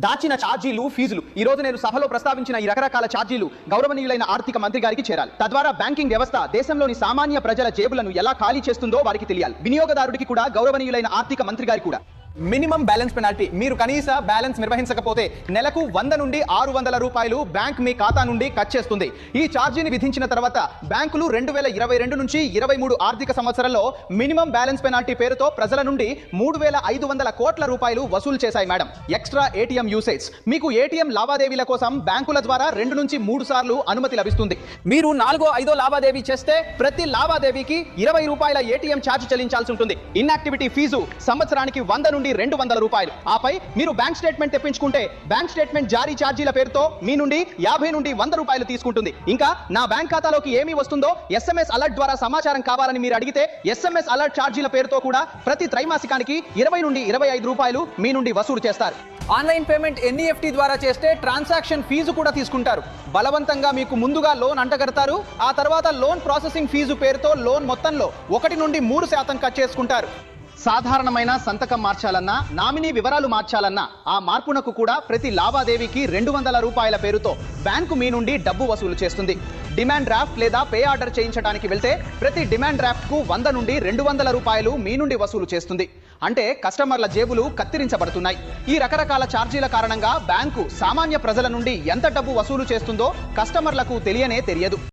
దాచిన ఛార్జీలు ఫీజులు ఈ రోజు నేను సభలో ప్రస్తావించిన ఈ రకరకాల ఛార్జీలు గౌరవనీయులైన ఆర్థిక మంత్రి గారికి చేరాలి. తద్వారా బ్యాంకింగ్ వ్యవస్థ దేశంలోని సామాన్య ప్రజల జేబులను ఎలా ఖాళీ చేస్తుందో వారికి తెలియాలి. వినియోగదారుడికి కూడా గౌరవనీయులైన ఆర్థిక మంత్రి గారికి కూడా. Minimum balance penalty. మీరు కనీస బ్యాలెన్స్ నిర్వహించకపోతే నెలకు 100 నుండి 600 రూపాయలు బ్యాంక్ మీ ఖాతా నుండి కట్ చేస్తుంది. ఈ ఛార్జీని విధించిన తర్వాత బ్యాంకులు 2022 నుంచి 23 ఆర్థిక సంవత్సరంలో మినిమం బ్యాలెన్స్ పెనాల్టీ పేరుతో ప్రజల నుండి 3500 కోట్ల రూపాయలు వసూలు చేశాయి మేడం. Extra ATM usage. మీకు ఏటీఎం లావాదేవీల కోసం బ్యాంకుల ద్వారా 2 నుంచి 3 సార్లు అనుమతి లభిస్తుంది. మీరు 4వ 5వ లావాదేవీ చేస్తే ప్రతి లావాదేవీకి 20 రూపాయల ఏటీఎం ఛార్జ్ చెల్లించాల్సి ఉంటుంది. ఇన్యాక్టివిటీ ఫీజు సంవత్సరానికి 100 నుండి 200 రూపాయలు. ఆపై మీరు బ్యాంక్ స్టేట్మెంట్ తెప్పించుకుంటే బ్యాంక్ స్టేట్మెంట్ జారీ ఛార్జీల పేరుతో మీ నుండి 50 నుండి 100 రూపాయలు తీసుకుంటుంది. ఇంకా నా బ్యాంక్ ఖాతాలోకి ఏమి వస్తుందో SMS అలర్ట్ ద్వారా సమాచారం కావాలని మీరు అడిగితే SMS అలర్ట్ ఛార్జీల పేరుతో కూడా ప్రతి త్రైమాసికానికి 20 నుండి 25 రూపాయలు మీ నుండి వసూలు చేస్తారు. ఆన్లైన్ పేమెంట్ NEFT ద్వారా చేస్తే ట్రాన్సాక్షన్ ఫీజు కూడా తీసుకుంటారు. బలవంతంగా మీకు ముందుగా లోన్ అంటగడతారు. ఆ తర్వాత లోన్ ప్రాసెసింగ్ ఫీజు పేరుతో లోన్ మొత్తంలో 1 నుండి 3% కట్ చేసుకుంటారు. సాధారణమైన సంతకం మార్చాలన్నా, నామినీ వివరాలు మార్చాలన్నా ఆ మార్పునకు కూడా ప్రతి లావాదేవీకి 200 రూపాయల పేరుతో బ్యాంకు మీ నుండి డబ్బు వసూలు చేస్తుంది. డిమాండ్ డ్రాఫ్ట్ లేదా పే ఆర్డర్ చేయించడానికి వెళ్తే ప్రతి డిమాండ్ డ్రాఫ్ట్ కు 100 నుండి 200 రూపాయలు మీ నుండి వసూలు చేస్తుంది. అంటే కస్టమర్ల జేబులు కత్తిరించబడుతున్నాయి. ఈ రకరకాల ఛార్జీల కారణంగా బ్యాంకు సామాన్య ప్రజల నుండి ఎంత డబ్బు వసూలు చేస్తుందో కస్టమర్లకు తెలియనే తెలియదు.